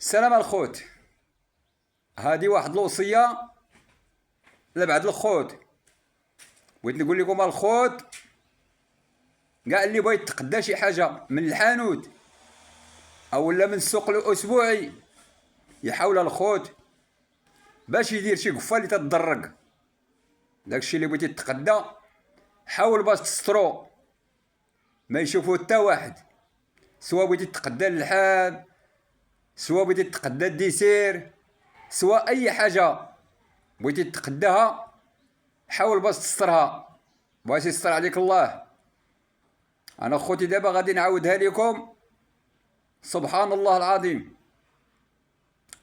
السلام الخوت. هادي واحد الوصيه لبعض الخوت. بغيت نقول لكم الخوت كاع اللي بغى يتقدى شي حاجه من الحانوت او لا من السوق الاسبوعي يحاول الخوت باش يدير شي قفه اللي تتدرق. داكشي اللي بغيتي تتقدى حاول باش تسترو ما يشوفو حتى واحد، سواء بغيتي تتقدى اللحام، سواء بغيتي تتقدى الديسير، سواء اي حاجه بغيتي تتقداها حاول باش تسترها باش يستر عليك الله. انا خوتي دابا غادي نعاودها لكم. سبحان الله العظيم،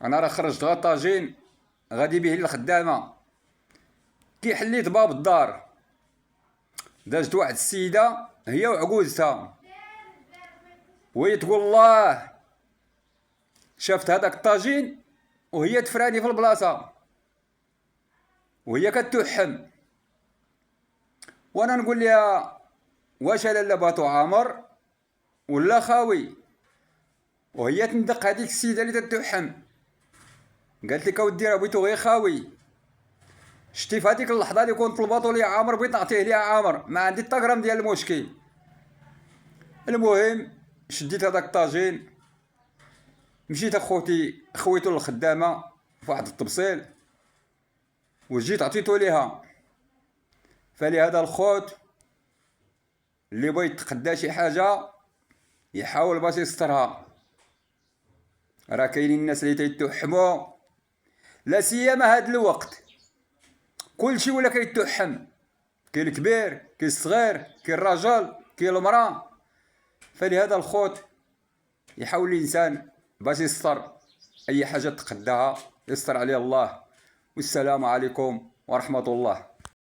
انا راه خرجت غا طاجين غادي به للخدامه، كي حليت باب الدار دازت واحد السيده هي وعجوزتها وهي تقول الله شافت هذاك الطاجين وهي تفراني في البلاصه وهي كتوحم، وانا نقول لها واش لاله باطو عامر ولا خاوي، وهي تندق هذيك السيده اللي تتوحم قالت لك اودي راه بغيتو غير خاوي. شتي في هذيك اللحظه اللي كنت الباطو ليا عامر بغيت نعطيه ليها عامر، ما عندي حتى غرام ديال المشكل. المهم شديت هذاك الطاجين مشيت اخوتي خويتو للخدامه في واحد الطبسيل وجيت عطيتو ليها. فلهذا الخوت اللي بغى يتقدى شي حاجه يحاول باش يسترها. راه كاينين الناس اللي تيتوحموا، لا سيما هاد الوقت كلشي ولا كيتوحم، كاين الكبير كاين الصغير كاين الرجل كاين المراه. فلهذا الخوت يحاول الانسان باش يستر اي حاجه تقداها يستر عليه الله. والسلام عليكم ورحمه الله.